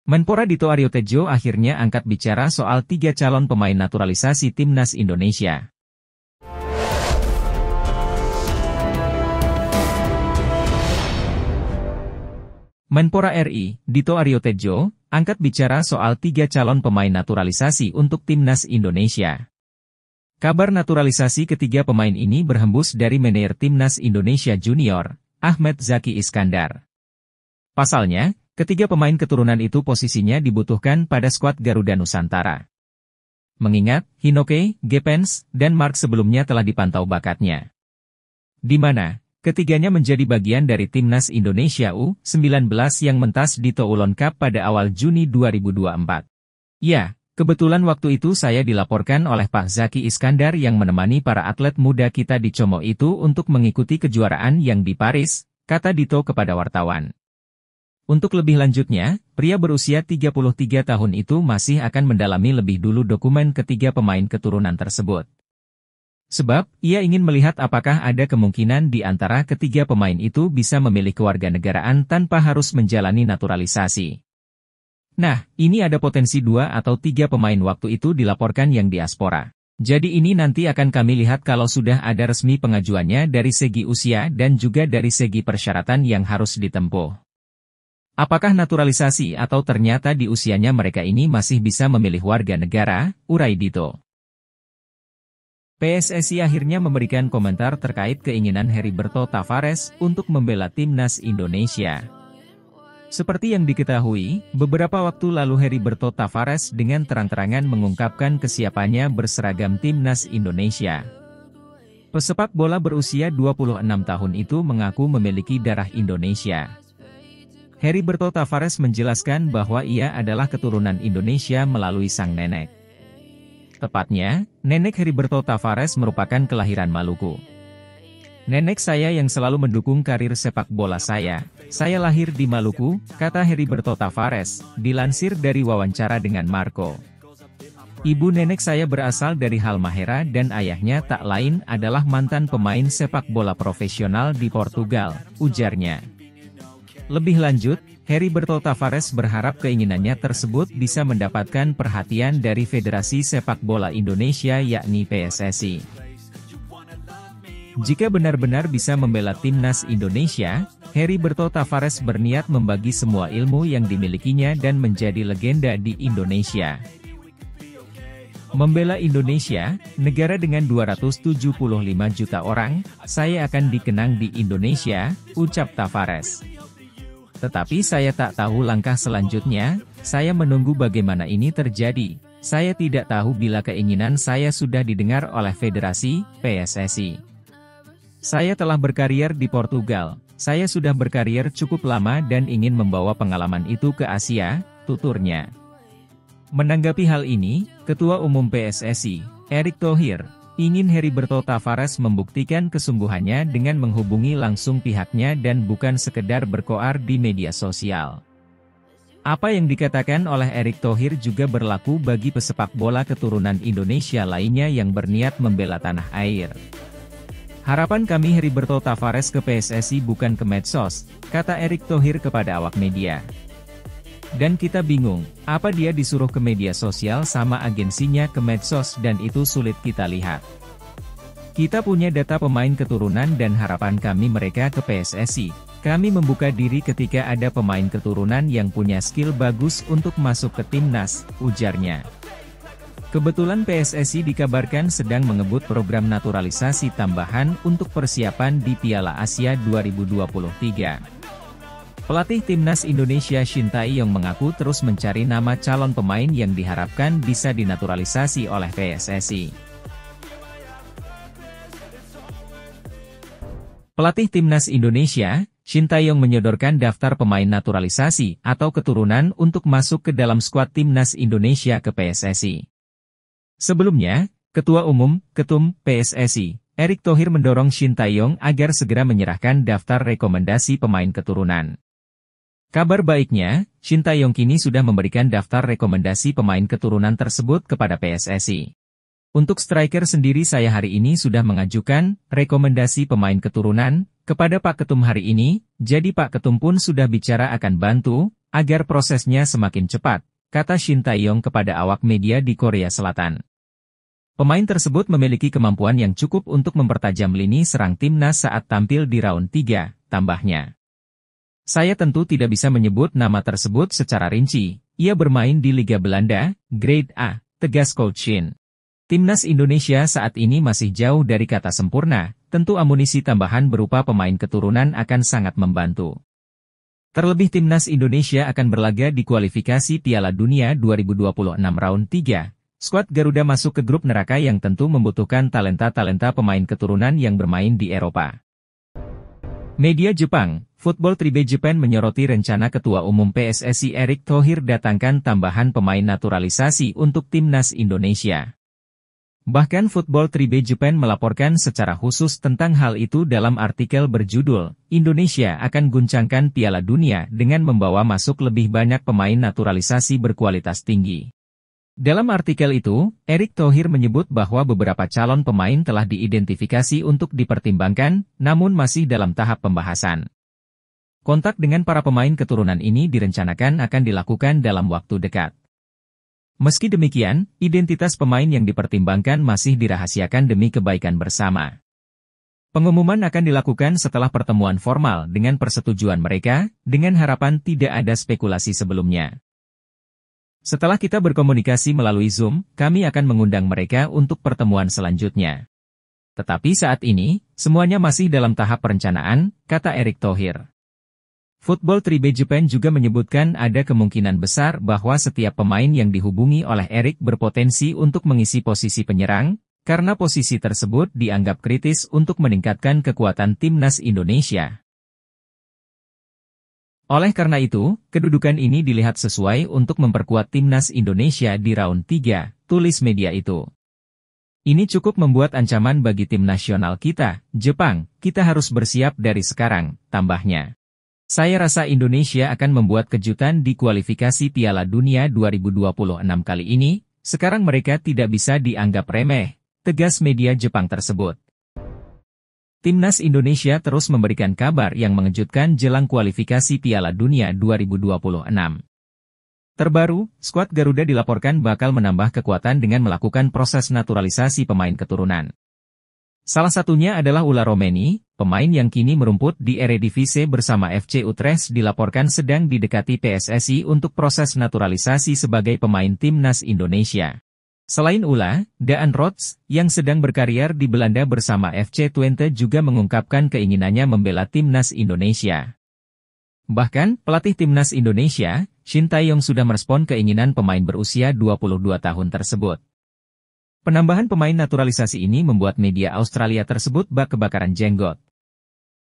Menpora Dito Aryo Tejo akhirnya angkat bicara soal 3 calon pemain naturalisasi Timnas Indonesia. Menpora RI, Dito Aryo Tejo, angkat bicara soal 3 calon pemain naturalisasi untuk Timnas Indonesia. Kabar naturalisasi ketiga pemain ini berhembus dari manajer Timnas Indonesia Junior, Ahmed Zaki Iskandar. Pasalnya, ketiga pemain keturunan itu posisinya dibutuhkan pada skuad Garuda Nusantara. Mengingat, Hinoke, Gepens, dan Mark sebelumnya telah dipantau bakatnya. Di mana, ketiganya menjadi bagian dari Timnas Indonesia U19 yang mentas di Toulon Cup pada awal Juni 2024. Ya, kebetulan waktu itu saya dilaporkan oleh Pak Zaki Iskandar yang menemani para atlet muda kita di Como itu untuk mengikuti kejuaraan yang di Paris, kata Dito kepada wartawan. Untuk lebih lanjutnya, pria berusia 33 tahun itu masih akan mendalami lebih dulu dokumen ketiga pemain keturunan tersebut. Sebab, ia ingin melihat apakah ada kemungkinan di antara ketiga pemain itu bisa memilih kewarganegaraan tanpa harus menjalani naturalisasi. Nah, ini ada potensi 2 atau 3 pemain waktu itu dilaporkan yang diaspora. Jadi ini nanti akan kami lihat kalau sudah ada resmi pengajuannya dari segi usia dan juga dari segi persyaratan yang harus ditempuh. Apakah naturalisasi atau ternyata di usianya mereka ini masih bisa memilih warga negara, urai Dito. PSSI akhirnya memberikan komentar terkait keinginan Heriberto Tavares untuk membela Timnas Indonesia. Seperti yang diketahui, beberapa waktu lalu Heriberto Tavares dengan terang-terangan mengungkapkan kesiapannya berseragam Timnas Indonesia. Pesepak bola berusia 26 tahun itu mengaku memiliki darah Indonesia. Heriberto Tavares menjelaskan bahwa ia adalah keturunan Indonesia melalui sang nenek. Tepatnya, nenek Heriberto Tavares merupakan kelahiran Maluku. Nenek saya yang selalu mendukung karir sepak bola saya lahir di Maluku, kata Heriberto Tavares, dilansir dari wawancara dengan Marco. Ibu nenek saya berasal dari Halmahera dan ayahnya tak lain adalah mantan pemain sepak bola profesional di Portugal, ujarnya. Lebih lanjut, Heriberto Tavares berharap keinginannya tersebut bisa mendapatkan perhatian dari Federasi Sepak Bola Indonesia yakni PSSI. Jika benar-benar bisa membela Timnas Indonesia, Heriberto Tavares berniat membagi semua ilmu yang dimilikinya dan menjadi legenda di Indonesia. Membela Indonesia, negara dengan 275 juta orang, saya akan dikenang di Indonesia, ucap Tavares. Tetapi saya tak tahu langkah selanjutnya, saya menunggu bagaimana ini terjadi. Saya tidak tahu bila keinginan saya sudah didengar oleh Federasi, PSSI. Saya telah berkarier di Portugal, saya sudah berkarier cukup lama dan ingin membawa pengalaman itu ke Asia, tuturnya. Menanggapi hal ini, Ketua Umum PSSI, Erick Thohir, ingin Heriberto Tavares membuktikan kesungguhannya dengan menghubungi langsung pihaknya dan bukan sekedar berkoar di media sosial. Apa yang dikatakan oleh Erick Thohir juga berlaku bagi pesepak bola keturunan Indonesia lainnya yang berniat membela tanah air. Harapan kami Heriberto Tavares ke PSSI bukan ke medsos, kata Erick Thohir kepada awak media. Dan kita bingung, apa dia disuruh ke media sosial sama agensinya ke medsos dan itu sulit kita lihat. Kita punya data pemain keturunan dan harapan kami mereka ke PSSI. Kami membuka diri ketika ada pemain keturunan yang punya skill bagus untuk masuk ke timnas, ujarnya. Kebetulan PSSI dikabarkan sedang mengebut program naturalisasi tambahan untuk persiapan di Piala Asia 2023. Pelatih Timnas Indonesia Shin Tae-yong mengaku terus mencari nama calon pemain yang diharapkan bisa dinaturalisasi oleh PSSI. Pelatih Timnas Indonesia, Shin Tae-yong menyodorkan daftar pemain naturalisasi atau keturunan untuk masuk ke dalam skuad Timnas Indonesia ke PSSI. Sebelumnya, Ketua Umum, Ketum, PSSI, Erick Thohir mendorong Shin Tae-yong agar segera menyerahkan daftar rekomendasi pemain keturunan. Kabar baiknya, Shin Tae-yong kini sudah memberikan daftar rekomendasi pemain keturunan tersebut kepada PSSI. Untuk striker sendiri saya hari ini sudah mengajukan rekomendasi pemain keturunan kepada Pak Ketum hari ini, jadi Pak Ketum pun sudah bicara akan bantu, agar prosesnya semakin cepat, kata Shin Tae-yong kepada awak media di Korea Selatan. Pemain tersebut memiliki kemampuan yang cukup untuk mempertajam lini serang timnas saat tampil di round 3, tambahnya. Saya tentu tidak bisa menyebut nama tersebut secara rinci, ia bermain di Liga Belanda, Grade A, tegas Coach Shin. Timnas Indonesia saat ini masih jauh dari kata sempurna, tentu amunisi tambahan berupa pemain keturunan akan sangat membantu. Terlebih Timnas Indonesia akan berlaga di kualifikasi Piala Dunia 2026 round 3. Skuad Garuda masuk ke grup neraka yang tentu membutuhkan talenta-talenta pemain keturunan yang bermain di Eropa. Media Jepang, Football Tribe Japan menyoroti rencana Ketua Umum PSSI Erick Thohir datangkan tambahan pemain naturalisasi untuk Timnas Indonesia. Bahkan Football Tribe Japan melaporkan secara khusus tentang hal itu dalam artikel berjudul, Indonesia akan guncangkan Piala Dunia dengan membawa masuk lebih banyak pemain naturalisasi berkualitas tinggi. Dalam artikel itu, Erick Thohir menyebut bahwa beberapa calon pemain telah diidentifikasi untuk dipertimbangkan, namun masih dalam tahap pembahasan. Kontak dengan para pemain keturunan ini direncanakan akan dilakukan dalam waktu dekat. Meski demikian, identitas pemain yang dipertimbangkan masih dirahasiakan demi kebaikan bersama. Pengumuman akan dilakukan setelah pertemuan formal dengan persetujuan mereka, dengan harapan tidak ada spekulasi sebelumnya. Setelah kita berkomunikasi melalui Zoom, kami akan mengundang mereka untuk pertemuan selanjutnya. Tetapi saat ini, semuanya masih dalam tahap perencanaan, kata Erick Thohir. Football Tribe Japan juga menyebutkan ada kemungkinan besar bahwa setiap pemain yang dihubungi oleh Erick berpotensi untuk mengisi posisi penyerang, karena posisi tersebut dianggap kritis untuk meningkatkan kekuatan Timnas Indonesia. Oleh karena itu, kedudukan ini dilihat sesuai untuk memperkuat Timnas Indonesia di round 3, tulis media itu. Ini cukup membuat ancaman bagi tim nasional kita, Jepang, kita harus bersiap dari sekarang, tambahnya. Saya rasa Indonesia akan membuat kejutan di kualifikasi Piala Dunia 2026 kali ini, sekarang mereka tidak bisa dianggap remeh, tegas media Jepang tersebut. Timnas Indonesia terus memberikan kabar yang mengejutkan jelang kualifikasi Piala Dunia 2026. Terbaru, skuad Garuda dilaporkan bakal menambah kekuatan dengan melakukan proses naturalisasi pemain keturunan. Salah satunya adalah Ula Romeni, pemain yang kini merumput di Eredivisie bersama FC Utrecht dilaporkan sedang didekati PSSI untuk proses naturalisasi sebagai pemain Timnas Indonesia. Selain Ula, Daan Rots, yang sedang berkarier di Belanda bersama FC Twente juga mengungkapkan keinginannya membela Timnas Indonesia. Bahkan, pelatih Timnas Indonesia, Shin Tae-yong sudah merespon keinginan pemain berusia 22 tahun tersebut. Penambahan pemain naturalisasi ini membuat media Australia tersebut bak kebakaran jenggot.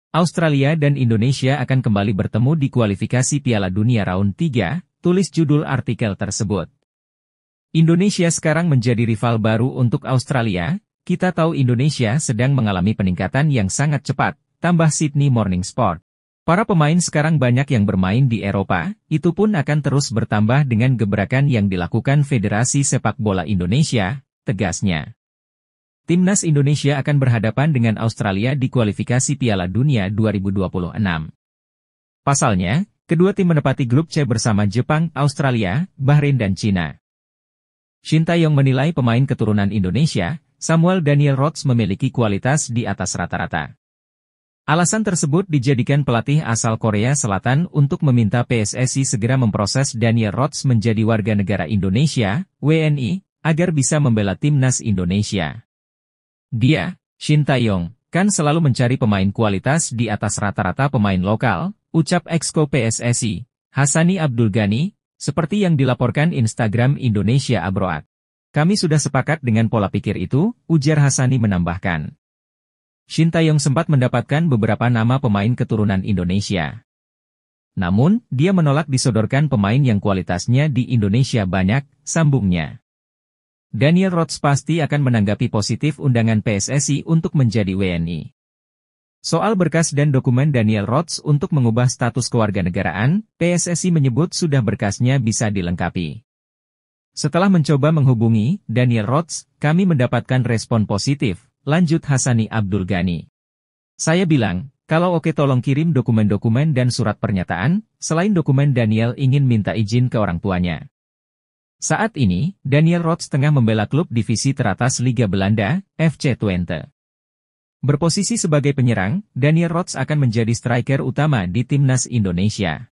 Australia dan Indonesia akan kembali bertemu di kualifikasi Piala Dunia round 3, tulis judul artikel tersebut. Indonesia sekarang menjadi rival baru untuk Australia, kita tahu Indonesia sedang mengalami peningkatan yang sangat cepat, tambah Sydney Morning Sport. Para pemain sekarang banyak yang bermain di Eropa, itu pun akan terus bertambah dengan gebrakan yang dilakukan Federasi Sepak Bola Indonesia, tegasnya. Timnas Indonesia akan berhadapan dengan Australia di kualifikasi Piala Dunia 2026. Pasalnya, kedua tim menepati grup C bersama Jepang, Australia, Bahrain dan Cina. Shin Tae-yong menilai pemain keturunan Indonesia, Samuel Daniel Rots memiliki kualitas di atas rata-rata. Alasan tersebut dijadikan pelatih asal Korea Selatan untuk meminta PSSI segera memproses Daniel Rots menjadi warga negara Indonesia, WNI, agar bisa membela Timnas Indonesia. Dia, Shin Tae-yong, kan selalu mencari pemain kualitas di atas rata-rata pemain lokal, ucap Exco PSSI, Hassani Abdul Ghani, seperti yang dilaporkan Instagram Indonesia Abroad. Kami sudah sepakat dengan pola pikir itu, ujar Hassani menambahkan. Shin Tae-yong sempat mendapatkan beberapa nama pemain keturunan Indonesia. Namun, dia menolak disodorkan pemain yang kualitasnya di Indonesia banyak, sambungnya. Daniel Rots pasti akan menanggapi positif undangan PSSI untuk menjadi WNI. Soal berkas dan dokumen Daniel Rots untuk mengubah status kewarganegaraan, PSSI menyebut sudah berkasnya bisa dilengkapi. Setelah mencoba menghubungi Daniel Rots, kami mendapatkan respon positif, lanjut Hassani Abdul Ghani. Saya bilang, Kalau oke tolong kirim dokumen-dokumen dan surat pernyataan, selain dokumen Daniel ingin minta izin ke orang tuanya. Saat ini, Daniel Rots tengah membela klub divisi teratas Liga Belanda, FC Twente. Berposisi sebagai penyerang, Daniel Rots akan menjadi striker utama di timnas Indonesia.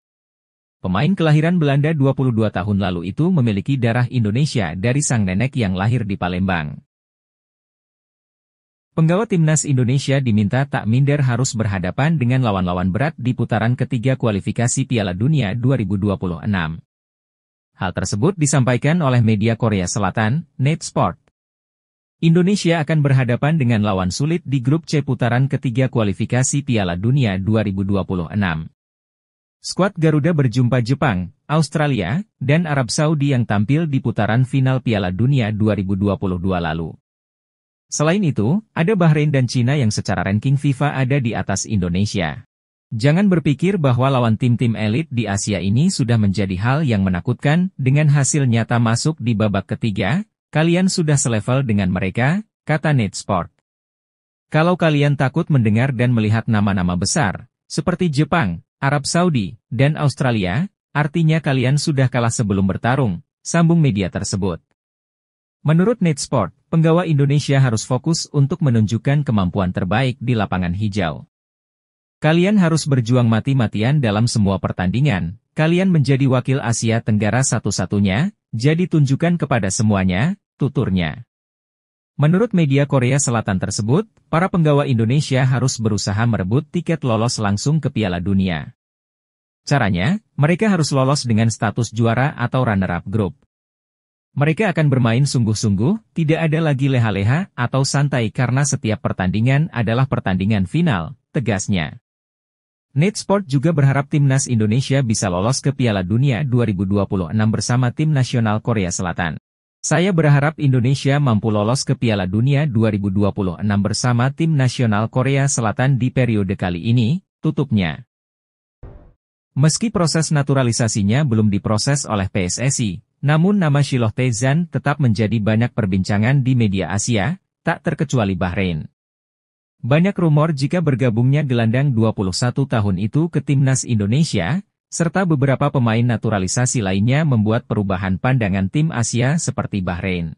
Pemain kelahiran Belanda 22 tahun lalu itu memiliki darah Indonesia dari sang nenek yang lahir di Palembang. Penggawa timnas Indonesia diminta tak minder harus berhadapan dengan lawan-lawan berat di putaran ketiga kualifikasi Piala Dunia 2026. Hal tersebut disampaikan oleh media Korea Selatan, NetSport. Indonesia akan berhadapan dengan lawan sulit di grup C putaran ketiga kualifikasi Piala Dunia 2026. Skuad Garuda berjumpa Jepang, Australia, dan Arab Saudi yang tampil di putaran final Piala Dunia 2022 lalu. Selain itu, ada Bahrain dan Cina yang secara ranking FIFA ada di atas Indonesia. Jangan berpikir bahwa lawan tim-tim elit di Asia ini sudah menjadi hal yang menakutkan, dengan hasil nyata masuk di babak ketiga, kalian sudah selevel dengan mereka, kata NetSport. Kalau kalian takut mendengar dan melihat nama-nama besar, seperti Jepang, Arab Saudi, dan Australia, artinya kalian sudah kalah sebelum bertarung, sambung media tersebut. Menurut NetSport, penggawa Indonesia harus fokus untuk menunjukkan kemampuan terbaik di lapangan hijau. Kalian harus berjuang mati-matian dalam semua pertandingan, kalian menjadi wakil Asia Tenggara satu-satunya, jadi tunjukkan kepada semuanya, tuturnya. Menurut media Korea Selatan tersebut, para penggawa Indonesia harus berusaha merebut tiket lolos langsung ke Piala Dunia. Caranya, mereka harus lolos dengan status juara atau runner-up grup. Mereka akan bermain sungguh-sungguh, tidak ada lagi leha-leha atau santai karena setiap pertandingan adalah pertandingan final, tegasnya. NetSport juga berharap timnas Indonesia bisa lolos ke Piala Dunia 2026 bersama tim nasional Korea Selatan. Saya berharap Indonesia mampu lolos ke Piala Dunia 2026 bersama tim nasional Korea Selatan di periode kali ini, tutupnya. Meski proses naturalisasinya belum diproses oleh PSSI, namun nama Shiloh Tae-zan tetap menjadi banyak perbincangan di media Asia, tak terkecuali Bahrain. Banyak rumor jika bergabungnya gelandang 21 tahun itu ke timnas Indonesia, serta beberapa pemain naturalisasi lainnya membuat perubahan pandangan tim Asia seperti Bahrain.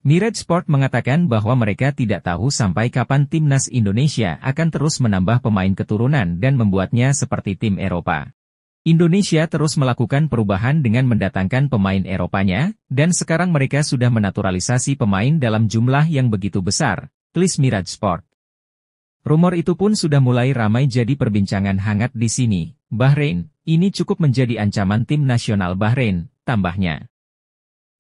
Mirage Sport mengatakan bahwa mereka tidak tahu sampai kapan timnas Indonesia akan terus menambah pemain keturunan dan membuatnya seperti tim Eropa. Indonesia terus melakukan perubahan dengan mendatangkan pemain Eropanya, dan sekarang mereka sudah menaturalisasi pemain dalam jumlah yang begitu besar, tulis Mirage Sport. Rumor itu pun sudah mulai ramai jadi perbincangan hangat di sini. Bahrain, ini cukup menjadi ancaman tim nasional Bahrain, tambahnya.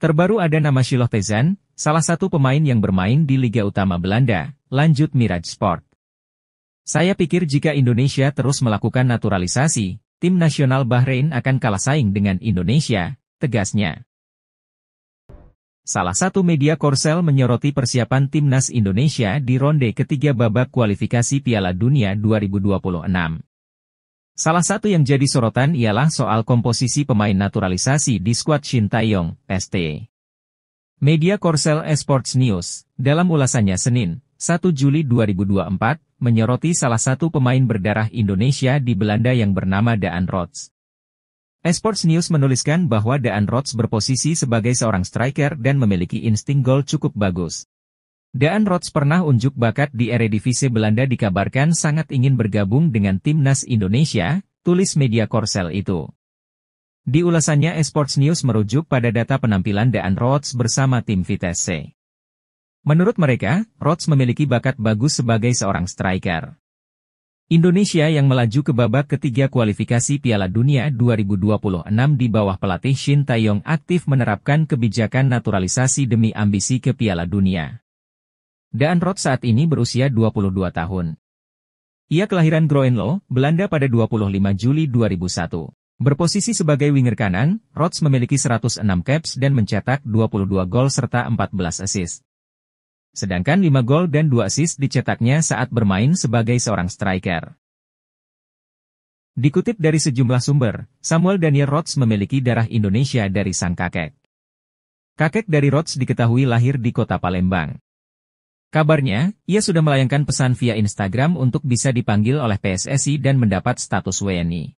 Terbaru ada nama Shiloh Tae-zan, salah satu pemain yang bermain di Liga Utama Belanda, lanjut Mirage Sport. Saya pikir jika Indonesia terus melakukan naturalisasi, tim nasional Bahrain akan kalah saing dengan Indonesia, tegasnya. Salah satu media Korsel menyoroti persiapan timnas Indonesia di ronde ketiga babak kualifikasi Piala Dunia 2026. Salah satu yang jadi sorotan ialah soal komposisi pemain naturalisasi di skuad Shin Tae-yong, ST. Media Korsel Esports News, dalam ulasannya Senin, 1 Juli 2024, menyoroti salah satu pemain berdarah Indonesia di Belanda yang bernama Daan Rots. Esports News menuliskan bahwa Daan Rots berposisi sebagai seorang striker dan memiliki insting gol cukup bagus. Daan Rots pernah unjuk bakat di Eredivisie Belanda, dikabarkan sangat ingin bergabung dengan timnas Indonesia, tulis media Korsel itu. Di ulasannya Esports News merujuk pada data penampilan Daan Rots bersama tim Vitesse. Menurut mereka, Rots memiliki bakat bagus sebagai seorang striker. Indonesia yang melaju ke babak ketiga kualifikasi Piala Dunia 2026 di bawah pelatih Shin Tae-yong aktif menerapkan kebijakan naturalisasi demi ambisi ke Piala Dunia. Daan Rots saat ini berusia 22 tahun. Ia kelahiran Groenlo, Belanda pada 25 Juli 2001. Berposisi sebagai winger kanan, Rots memiliki 106 caps dan mencetak 22 gol serta 14 assist. Sedangkan 5 gol dan 2 assist dicetaknya saat bermain sebagai seorang striker. Dikutip dari sejumlah sumber, Samuel Daniel Rots memiliki darah Indonesia dari sang kakek. Kakek dari Rots diketahui lahir di kota Palembang. Kabarnya, ia sudah melayangkan pesan via Instagram untuk bisa dipanggil oleh PSSI dan mendapat status WNI.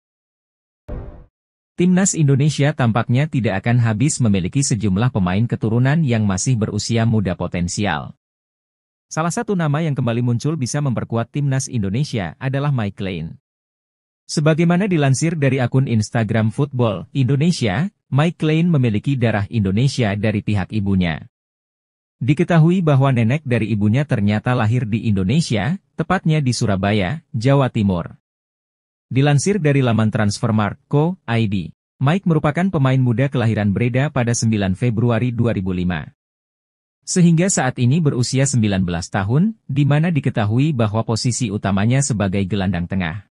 Timnas Indonesia tampaknya tidak akan habis memiliki sejumlah pemain keturunan yang masih berusia muda potensial. Salah satu nama yang kembali muncul bisa memperkuat Timnas Indonesia adalah Mike Lane. Sebagaimana dilansir dari akun Instagram Football Indonesia, Mike Lane memiliki darah Indonesia dari pihak ibunya. Diketahui bahwa nenek dari ibunya ternyata lahir di Indonesia, tepatnya di Surabaya, Jawa Timur. Dilansir dari laman Transfermarkt.co.id, Mike merupakan pemain muda kelahiran Breda pada 9 Februari 2005. Sehingga saat ini berusia 19 tahun, di mana diketahui bahwa posisi utamanya sebagai gelandang tengah.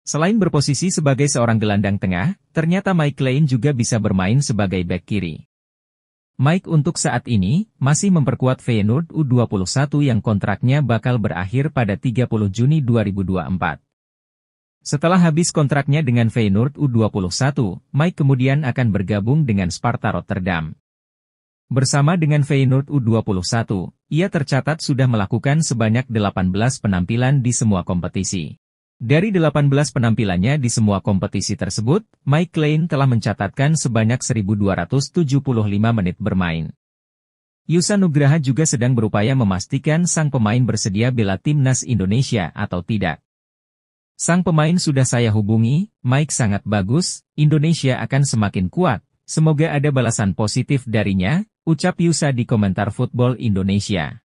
Selain berposisi sebagai seorang gelandang tengah, ternyata Mike Lane juga bisa bermain sebagai bek kiri. Mike untuk saat ini, masih memperkuat Feyenoord U21 yang kontraknya bakal berakhir pada 30 Juni 2024. Setelah habis kontraknya dengan Feyenoord U21, Mike kemudian akan bergabung dengan Sparta Rotterdam. Bersama dengan Feyenoord U21, ia tercatat sudah melakukan sebanyak 18 penampilan di semua kompetisi. Dari 18 penampilannya di semua kompetisi tersebut, Mike Lane telah mencatatkan sebanyak 1.275 menit bermain. Yusa Nugraha juga sedang berupaya memastikan sang pemain bersedia bela Timnas Indonesia atau tidak. Sang pemain sudah saya hubungi, Mike sangat bagus, Indonesia akan semakin kuat, semoga ada balasan positif darinya, ucap Yusa di komentar Football Indonesia.